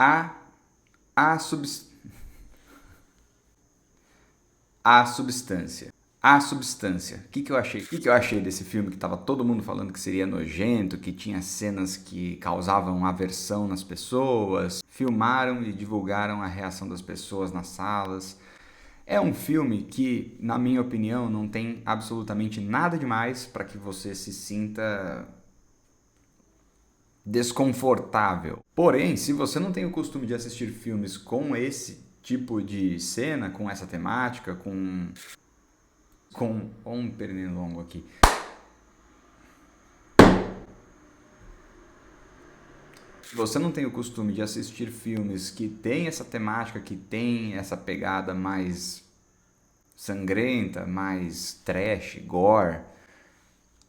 A, a, subs, a substância. A substância. O que eu achei? O que eu achei desse filme que tava todo mundo falando que seria nojento, que tinha cenas que causavam aversão nas pessoas, filmaram e divulgaram a reação das pessoas nas salas. É um filme que, na minha opinião, não tem absolutamente nada demais para que você se sinta desconfortável. Porém, se você não tem o costume de assistir filmes com esse tipo de cena, com essa temática, com um pernilongo aqui. Se você não tem o costume de assistir filmes que tem essa temática, que tem essa pegada mais sangrenta, mais trash, gore,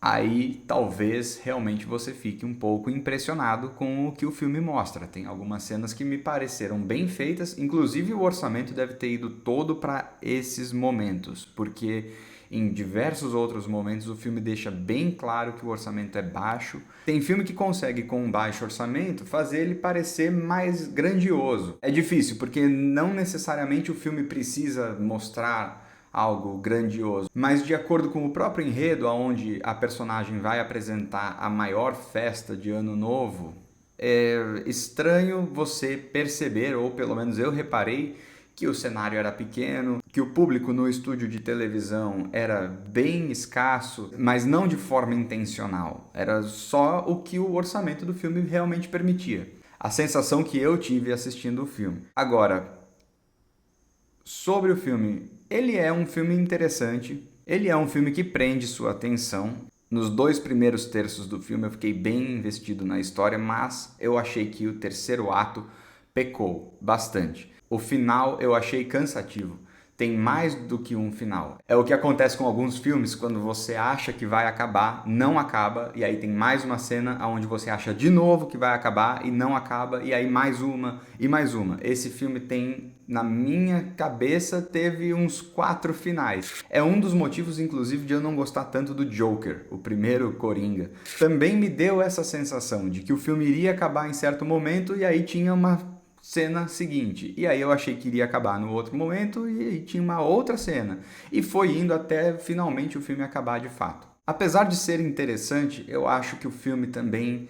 aí talvez realmente você fique um pouco impressionado com o que o filme mostra. Tem algumas cenas que me pareceram bem feitas, inclusive o orçamento deve ter ido todo para esses momentos, porque em diversos outros momentos o filme deixa bem claro que o orçamento é baixo. Tem filme que consegue, com um baixo orçamento, fazer ele parecer mais grandioso. É difícil, porque não necessariamente o filme precisa mostrar algo grandioso, mas de acordo com o próprio enredo, onde a personagem vai apresentar a maior festa de Ano Novo, é estranho você perceber, ou pelo menos eu reparei, que o cenário era pequeno, que o público no estúdio de televisão era bem escasso, mas não de forma intencional. Era só o que o orçamento do filme realmente permitia. A sensação que eu tive assistindo o filme. Agora, sobre o filme, ele é um filme interessante, ele é um filme que prende sua atenção. Nos 2 primeiros terços do filme eu fiquei bem investido na história, mas eu achei que o terceiro ato pecou bastante. O final eu achei cansativo. Tem mais do que um final. É o que acontece com alguns filmes, quando você acha que vai acabar, não acaba, e aí tem mais uma cena onde você acha de novo que vai acabar e não acaba, e aí mais uma e mais uma. Esse filme tem, na minha cabeça, teve uns 4 finais. É um dos motivos, inclusive, de eu não gostar tanto do Joker, o primeiro Coringa. Também me deu essa sensação de que o filme iria acabar em certo momento e aí tinha uma cena seguinte. E aí eu achei que iria acabar no outro momento e aí tinha uma outra cena. E foi indo até finalmente o filme acabar de fato. Apesar de ser interessante, eu acho que o filme também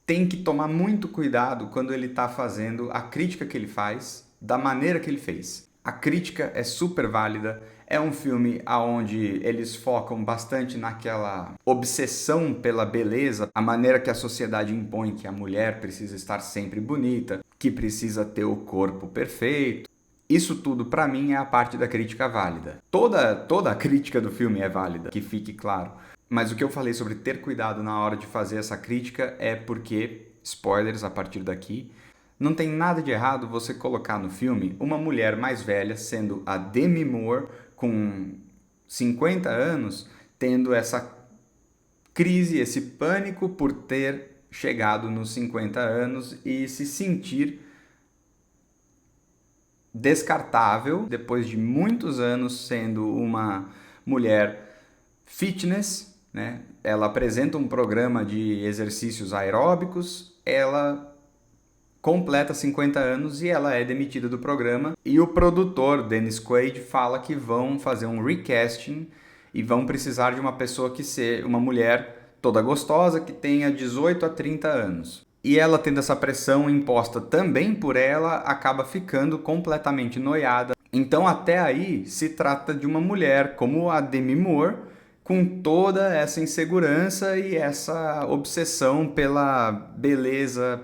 tem que tomar muito cuidado quando ele está fazendo a crítica que ele faz, da maneira que ele fez. A crítica é super válida, é um filme onde eles focam bastante naquela obsessão pela beleza, a maneira que a sociedade impõe que a mulher precisa estar sempre bonita, que precisa ter o corpo perfeito. Isso tudo, para mim, é a parte da crítica válida. Toda a crítica do filme é válida, que fique claro. Mas o que eu falei sobre ter cuidado na hora de fazer essa crítica é porque, spoilers a partir daqui, não tem nada de errado você colocar no filme uma mulher mais velha, sendo a Demi Moore, com 50 anos, tendo essa crise, esse pânico por ter chegado nos 50 anos e se sentir descartável depois de muitos anos sendo uma mulher fitness, né? Ela apresenta um programa de exercícios aeróbicos, ela completa 50 anos e ela é demitida do programa. E o produtor, Dennis Quaid, fala que vão fazer um recasting e vão precisar de uma pessoa que seja uma mulher toda gostosa, que tenha 18 a 30 anos. E ela, tendo essa pressão imposta também por ela, acaba ficando completamente noiada. Então, até aí, se trata de uma mulher como a Demi Moore, com toda essa insegurança e essa obsessão pela beleza,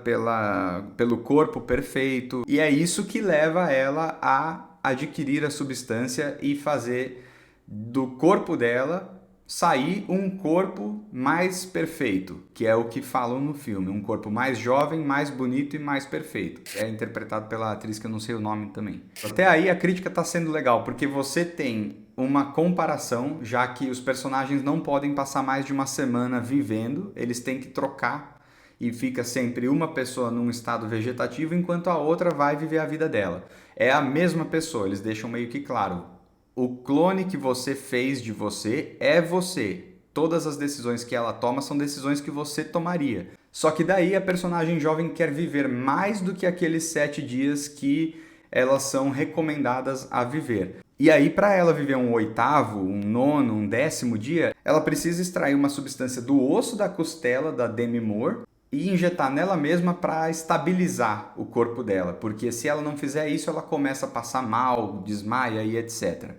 pelo corpo perfeito. E é isso que leva ela a adquirir a substância e fazer do corpo dela sair um corpo mais perfeito, que é o que falam no filme, um corpo mais jovem, mais bonito e mais perfeito. É interpretado pela atriz que eu não sei o nome também. Até aí a crítica está sendo legal, porque você tem uma comparação, já que os personagens não podem passar mais de uma semana vivendo, eles têm que trocar e fica sempre uma pessoa num estado vegetativo enquanto a outra vai viver a vida dela. É a mesma pessoa, eles deixam meio que claro. O clone que você fez de você é você. Todas as decisões que ela toma são decisões que você tomaria. Só que daí a personagem jovem quer viver mais do que aqueles 7 dias que elas são recomendadas a viver. E aí, para ela viver um oitavo, um nono, um 10º dia, ela precisa extrair uma substância do osso da costela da Demi Moore e injetar nela mesma para estabilizar o corpo dela, porque se ela não fizer isso, ela começa a passar mal, desmaia e etc.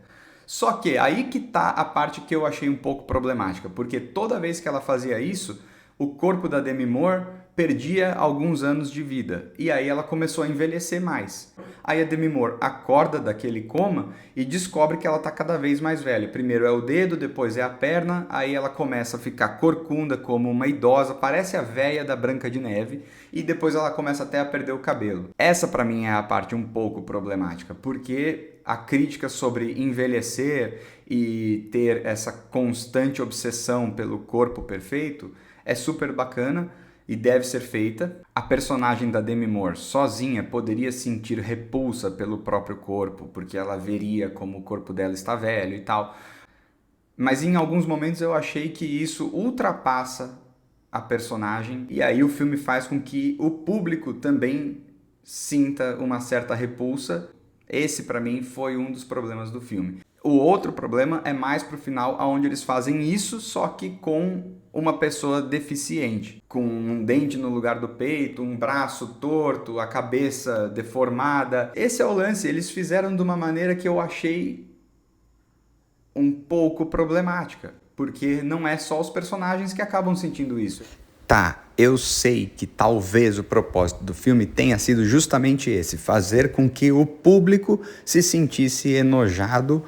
Só que aí que tá a parte que eu achei um pouco problemática, porque toda vez que ela fazia isso, o corpo da Demi Moore perdia alguns anos de vida e aí ela começou a envelhecer mais. Aí a Demi Moore acorda daquele coma e descobre que ela está cada vez mais velha. Primeiro é o dedo, depois é a perna, aí ela começa a ficar corcunda como uma idosa, parece a véia da Branca de Neve, e depois ela começa até a perder o cabelo. Essa para mim é a parte um pouco problemática, porque a crítica sobre envelhecer e ter essa constante obsessão pelo corpo perfeito é super bacana e deve ser feita. A personagem da Demi Moore sozinha poderia sentir repulsa pelo próprio corpo, porque ela veria como o corpo dela está velho e tal. Mas em alguns momentos eu achei que isso ultrapassa a personagem e aí o filme faz com que o público também sinta uma certa repulsa. Esse para mim foi um dos problemas do filme. O outro problema é mais pro final, onde eles fazem isso, só que com uma pessoa deficiente, com um dente no lugar do peito, um braço torto, a cabeça deformada. Esse é o lance, eles fizeram de uma maneira que eu achei um pouco problemática, porque não é só os personagens que acabam sentindo isso. Tá, eu sei que talvez o propósito do filme tenha sido justamente esse, fazer com que o público se sentisse enojado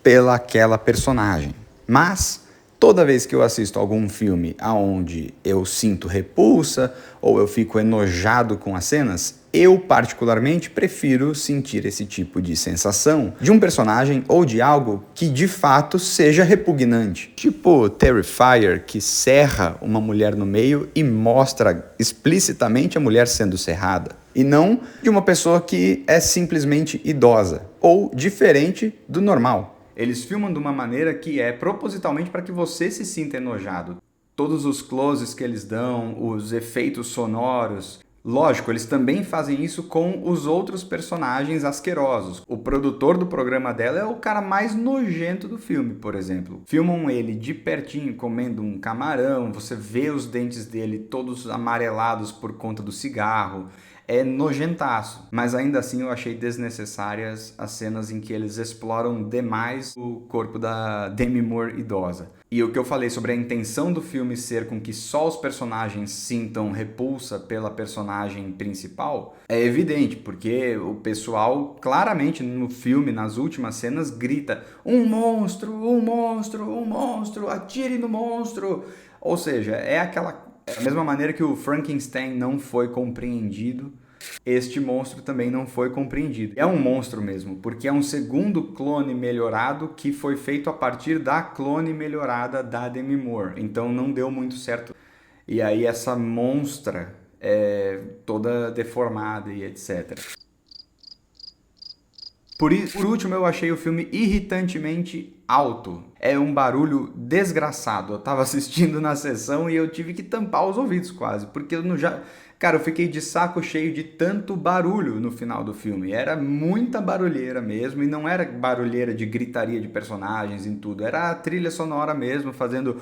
pelaquela personagem. Mas toda vez que eu assisto algum filme onde eu sinto repulsa ou eu fico enojado com as cenas, eu particularmente prefiro sentir esse tipo de sensação de um personagem ou de algo que de fato seja repugnante. Tipo Terrifier, que serra uma mulher no meio e mostra explicitamente a mulher sendo serrada. E não de uma pessoa que é simplesmente idosa ou diferente do normal. Eles filmam de uma maneira que é propositalmente para que você se sinta enojado. Todos os closes que eles dão, os efeitos sonoros. Lógico, eles também fazem isso com os outros personagens asquerosos. O produtor do programa dela é o cara mais nojento do filme, por exemplo. Filmam ele de pertinho comendo um camarão, você vê os dentes dele todos amarelados por conta do cigarro. É nojentaço, mas ainda assim eu achei desnecessárias as cenas em que eles exploram demais o corpo da Demi Moore idosa. E o que eu falei sobre a intenção do filme ser com que só os personagens sintam repulsa pela personagem principal é evidente, porque o pessoal claramente no filme, nas últimas cenas, grita um monstro, um monstro, um monstro, atire no monstro. Ou seja, é da mesma maneira que o Frankenstein não foi compreendido, este monstro também não foi compreendido. É um monstro mesmo, porque é um segundo clone melhorado que foi feito a partir da clone melhorada da Demi Moore. Então não deu muito certo. E aí essa monstra é toda deformada e etc. Por último, eu achei o filme irritantemente alto. É um barulho desgraçado. Eu tava assistindo na sessão e eu tive que tampar os ouvidos quase, porque eu não já... Cara, eu fiquei de saco cheio de tanto barulho no final do filme. Era muita barulheira mesmo, e não era barulheira de gritaria de personagens em tudo. Era a trilha sonora mesmo, fazendo...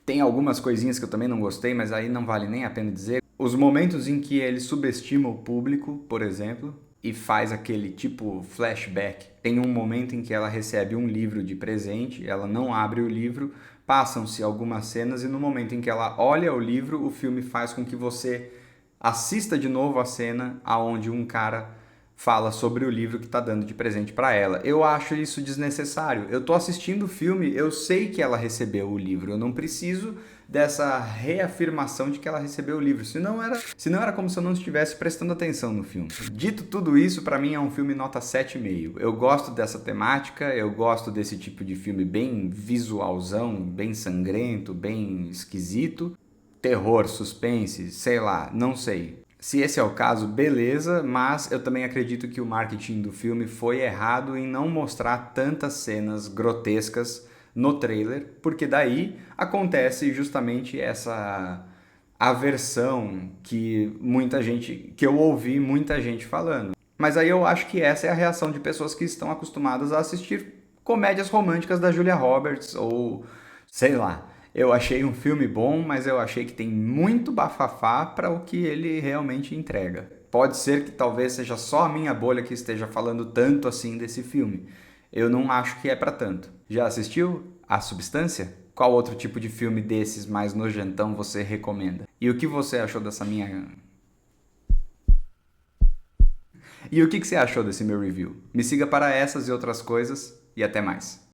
Tem algumas coisinhas que eu também não gostei, mas aí não vale nem a pena dizer. Os momentos em que ele subestima o público, por exemplo, e faz aquele tipo flashback. Tem um momento em que ela recebe um livro de presente, ela não abre o livro, passam-se algumas cenas e no momento em que ela olha o livro, o filme faz com que você assista de novo a cena onde um cara fala sobre o livro que está dando de presente para ela. Eu acho isso desnecessário. Eu estou assistindo o filme, eu sei que ela recebeu o livro, eu não preciso dessa reafirmação de que ela recebeu o livro, senão era como se eu não estivesse prestando atenção no filme. Dito tudo isso, para mim é um filme nota 7,5. Eu gosto dessa temática, eu gosto desse tipo de filme bem visualzão, bem sangrento, bem esquisito. Terror, suspense, sei lá, não sei. Se esse é o caso, beleza, mas eu também acredito que o marketing do filme foi errado em não mostrar tantas cenas grotescas no trailer, porque daí acontece justamente essa aversão que eu ouvi muita gente falando. Mas aí eu acho que essa é a reação de pessoas que estão acostumadas a assistir comédias românticas da Julia Roberts ou sei lá. Eu achei um filme bom, mas eu achei que tem muito bafafá para o que ele realmente entrega. Pode ser que talvez seja só a minha bolha que esteja falando tanto assim desse filme. Eu não acho que é para tanto. Já assistiu A Substância? Qual outro tipo de filme desses mais nojentão você recomenda? E o que você achou dessa minha... E o que você achou desse meu review? Me siga para essas e outras coisas e até mais.